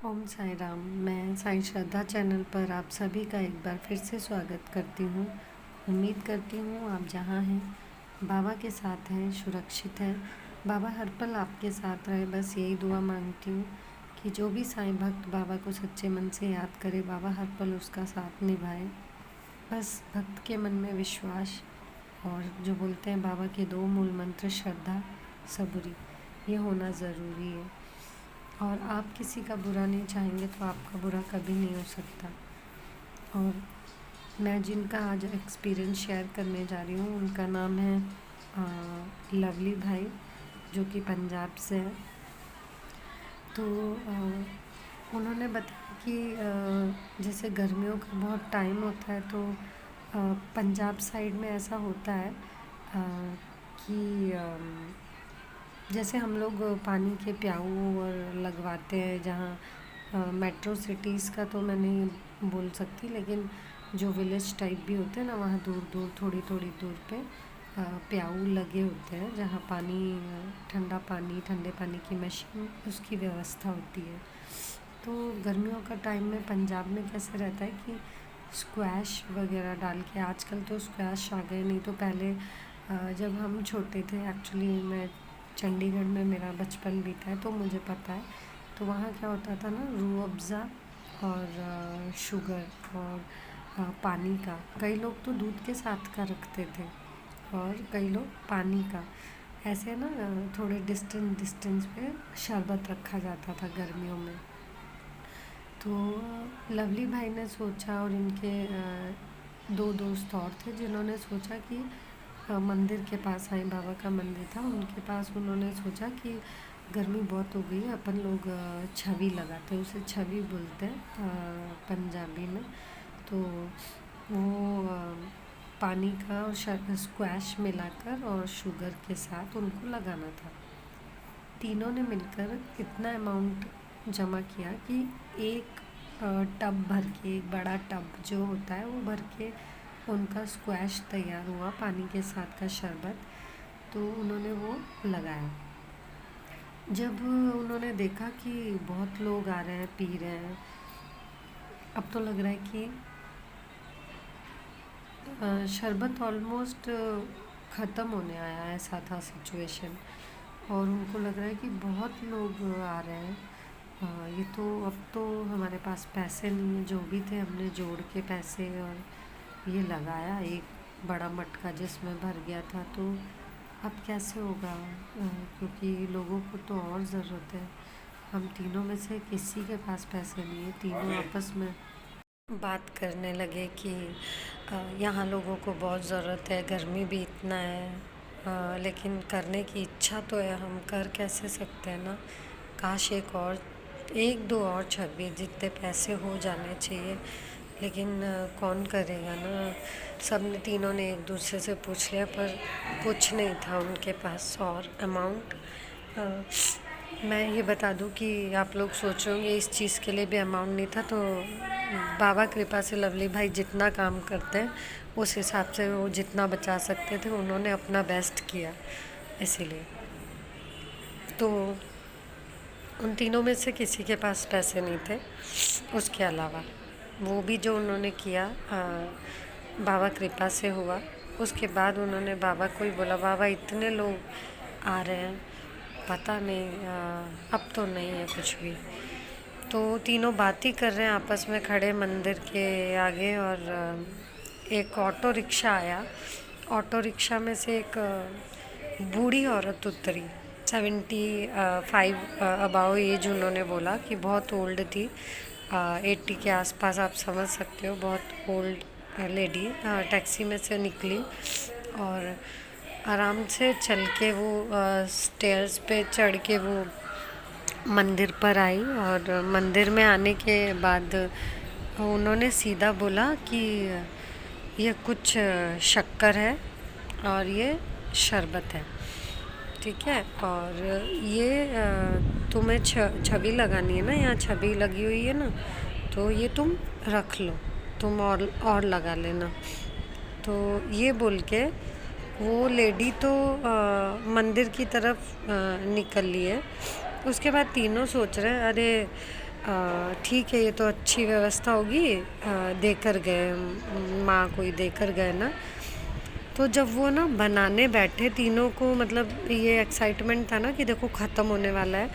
ओम साई राम। मैं साई श्रद्धा चैनल पर आप सभी का एक बार फिर से स्वागत करती हूँ। उम्मीद करती हूँ आप जहाँ हैं बाबा के साथ हैं, सुरक्षित हैं। बाबा हर पल आपके साथ रहे, बस यही दुआ मांगती हूँ कि जो भी साईं भक्त बाबा को सच्चे मन से याद करे, बाबा हर पल उसका साथ निभाए। बस भक्त के मन में विश्वास और जो बोलते हैं बाबा के दो मूल मंत्र, श्रद्धा सबूरी, ये होना ज़रूरी है। और आप किसी का बुरा नहीं चाहेंगे तो आपका बुरा कभी नहीं हो सकता। और मैं जिनका आज एक्सपीरियंस शेयर करने जा रही हूँ उनका नाम है लवली भाई, जो कि पंजाब से है। तो उन्होंने बताया कि जैसे गर्मियों का बहुत टाइम होता है तो पंजाब साइड में ऐसा होता है कि जैसे हम लोग पानी के प्याऊ और लगवाते हैं, जहाँ मेट्रो सिटीज़ का तो मैं नहीं बोल सकती, लेकिन जो विलेज टाइप भी होते हैं ना, वहाँ दूर दूर थोड़ी थोड़ी दूर पे प्याऊ लगे होते हैं, जहाँ पानी ठंडा पानी, ठंडे पानी की मशीन, उसकी व्यवस्था होती है। तो गर्मियों का टाइम में पंजाब में कैसे रहता है कि स्क्वैश वगैरह डाल के, आजकल तो स्क्वैश आ गए, नहीं तो पहले जब हम छोटे थे, एक्चुअली मैं चंडीगढ़ में मेरा बचपन बीता है तो मुझे पता है। तो वहाँ क्या होता था ना, रूह अफ़ज़ा और शुगर और पानी का, कई लोग तो दूध के साथ का रखते थे और कई लोग पानी का, ऐसे ना थोड़े डिस्टेंस पे शरबत रखा जाता था गर्मियों में। तो लवली भाई ने सोचा, और इनके दो दोस्त और थे जिन्होंने सोचा कि मंदिर के पास, साईं बाबा का मंदिर था उनके पास, उन्होंने सोचा कि गर्मी बहुत हो गई है, अपन लोग छवि लगाते हैं, उसे छवि बोलते हैं पंजाबी में। तो वो पानी का और स्क्वैश मिलाकर और शुगर के साथ उनको लगाना था। तीनों ने मिलकर इतना अमाउंट जमा किया कि एक टब भर के, एक बड़ा टब जो होता है वो भर के उनका स्क्वैश तैयार हुआ, पानी के साथ का शरबत। तो उन्होंने वो लगाया। जब उन्होंने देखा कि बहुत लोग आ रहे हैं, पी रहे हैं, अब तो लग रहा है कि शरबत ऑलमोस्ट ख़त्म होने आया, ऐसा था सिचुएशन। और उनको लग रहा है कि बहुत लोग आ रहे हैं, ये तो अब तो हमारे पास पैसे नहीं है, जो भी थे हमने जोड़ के पैसे और ये लगाया एक बड़ा मटका जिसमें भर गया था, तो अब कैसे होगा, क्योंकि लोगों को तो और ज़रूरत है। हम तीनों में से किसी के पास पैसे नहीं है। तीनों आपस में बात करने लगे कि यहाँ लोगों को बहुत ज़रूरत है, गर्मी भी इतना है, लेकिन करने की इच्छा तो है, हम कर कैसे सकते हैं ना। काश एक दो और छवि, जितने पैसे हो जाने चाहिए, लेकिन कौन करेगा ना। सब ने, तीनों ने एक दूसरे से पूछ लिया, पर कुछ नहीं था उनके पास और अमाउंट। मैं ये बता दूं कि आप लोग सोचोगे इस चीज़ के लिए भी अमाउंट नहीं था, तो बाबा कृपा से लवली भाई जितना काम करते हैं उस हिसाब से वो जितना बचा सकते थे उन्होंने अपना बेस्ट किया, इसीलिए। तो उन तीनों में से किसी के पास पैसे नहीं थे। उसके अलावा वो भी जो उन्होंने किया बाबा कृपा से हुआ। उसके बाद उन्होंने बाबा को ही बोला, बाबा इतने लोग आ रहे हैं, पता नहीं अब तो नहीं है कुछ भी। तो तीनों बात ही कर रहे हैं आपस में खड़े मंदिर के आगे, और एक ऑटो रिक्शा आया। ऑटो रिक्शा में से एक बूढ़ी औरत उतरी, 75 अबाव एज, उन्होंने बोला कि बहुत ओल्ड थी, 80 के आसपास, आप समझ सकते हो, बहुत ओल्ड लेडी। टैक्सी में से निकली और आराम से चल के वो स्टेयर्स पे चढ़ के वो मंदिर पर आई। और मंदिर में आने के बाद उन्होंने सीधा बोला कि ये कुछ शक्कर है और ये शरबत है, ठीक है, और ये तुम्हें छवि लगानी है ना, यहाँ छवि लगी हुई है ना, तो ये तुम रख लो, तुम और लगा लेना। तो ये बोल के वो लेडी तो मंदिर की तरफ निकल ली है। उसके बाद तीनों सोच रहे हैं, अरे ठीक है, ये तो अच्छी व्यवस्था होगी, देकर गए, माँ को ही देकर गए ना। तो जब वो ना बनाने बैठे तीनों को, मतलब ये एक्साइटमेंट था ना कि देखो ख़त्म होने वाला है,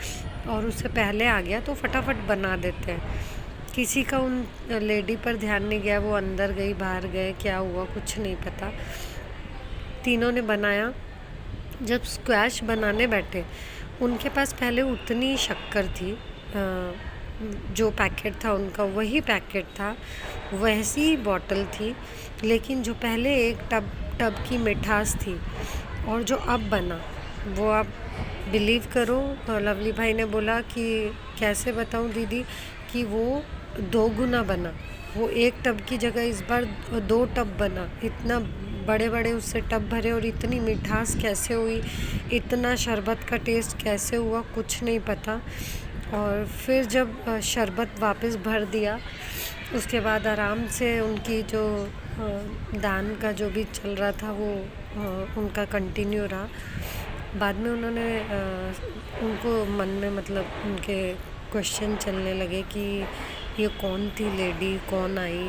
और उससे पहले आ गया तो फटाफट बना देते हैं। किसी का उन लेडी पर ध्यान नहीं गया, वो अंदर गई बाहर गए, क्या हुआ कुछ नहीं पता। तीनों ने बनाया। जब स्क्वैश बनाने बैठे, उनके पास पहले उतनी शक्कर थी, जो पैकेट था उनका वही पैकेट था, वैसी बॉटल थी, लेकिन जो पहले एक टब की मिठास थी और जो अब बना वो आप बिलीव करो। लवली भाई ने बोला कि कैसे बताऊं दीदी, कि वो 2 गुना बना। वो एक टब की जगह इस बार 2 टब बना। इतना बड़े बड़े उससे टब भरे, और इतनी मिठास कैसे हुई, इतना शरबत का टेस्ट कैसे हुआ, कुछ नहीं पता। और फिर जब शरबत वापस भर दिया, उसके बाद आराम से उनकी जो दान का जो भी चल रहा था वो उनका कंटिन्यू रहा। बाद में उन्होंने उनको मन में, मतलब उनके क्वेश्चन चलने लगे कि ये कौन थी लेडी, कौन आई।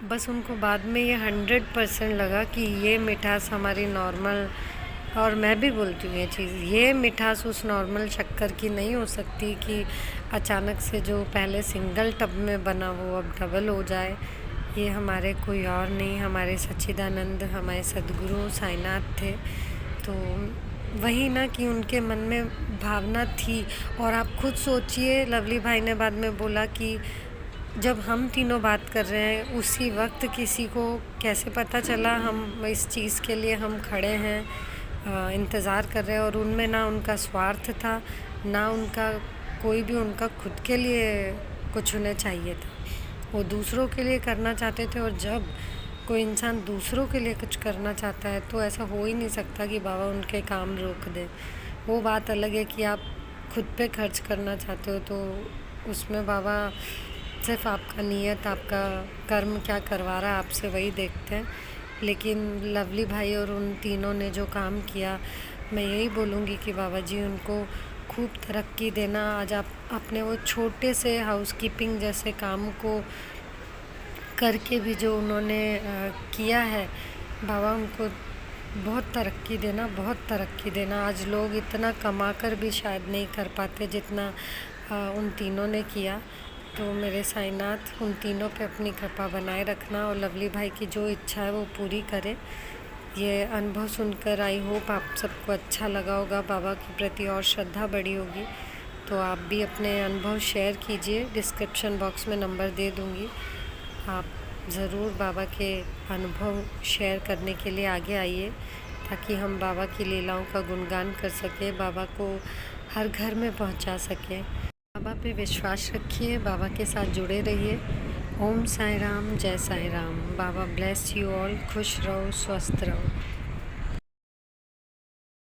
बस उनको बाद में ये 100% लगा कि ये मिठास हमारी नॉर्मल, और मैं भी बोलती हूँ ये चीज़, ये मिठास उस नॉर्मल शक्कर की नहीं हो सकती कि अचानक से जो पहले सिंगल टब में बना वो अब डबल हो जाए। ये हमारे कोई और नहीं, हमारे सच्चिदानंद, हमारे सद्गुरु साईनाथ थे। तो वही ना कि उनके मन में भावना थी। और आप खुद सोचिए, लवली भाई ने बाद में बोला कि जब हम तीनों बात कर रहे हैं उसी वक्त किसी को कैसे पता चला हम इस चीज़ के लिए हम खड़े हैं, इंतज़ार कर रहे हैं। और उनमें ना उनका स्वार्थ था, ना उनका कोई भी उनका खुद के लिए कुछ उन्हें चाहिए था, वो दूसरों के लिए करना चाहते थे। और जब कोई इंसान दूसरों के लिए कुछ करना चाहता है तो ऐसा हो ही नहीं सकता कि बाबा उनके काम रोक दे। वो बात अलग है कि आप खुद पे खर्च करना चाहते हो, तो उसमें बाबा सिर्फ आपका नीयत, आपका कर्म क्या करवा रहा है आपसे, वही देखते हैं। लेकिन लवली भाई और उन तीनों ने जो काम किया, मैं यही बोलूँगी कि बाबा जी उनको खूब तरक्की देना। आज आप अपने वो छोटे से हाउसकीपिंग जैसे काम को करके भी जो उन्होंने किया है, बाबा उनको बहुत तरक्की देना, बहुत तरक्की देना। आज लोग इतना कमा कर भी शायद नहीं कर पाते जितना उन तीनों ने किया। तो मेरे साईनाथ उन तीनों पे अपनी कृपा बनाए रखना, और लवली भाई की जो इच्छा है वो पूरी करे। ये अनुभव सुनकर आई होप आप सबको अच्छा लगा होगा, बाबा के प्रति और श्रद्धा बढ़ी होगी। तो आप भी अपने अनुभव शेयर कीजिए, डिस्क्रिप्शन बॉक्स में नंबर दे दूँगी। आप ज़रूर बाबा के अनुभव शेयर करने के लिए आगे आइए, ताकि हम बाबा की लीलाओं का गुणगान कर सकें, बाबा को हर घर में पहुंचा सकें। बाबा पे विश्वास रखिए, बाबा के साथ जुड़े रहिए। ओम साई राम, जय साई राम। बाबा ब्लेस यू ऑल। खुश रहो, स्वस्थ रहो।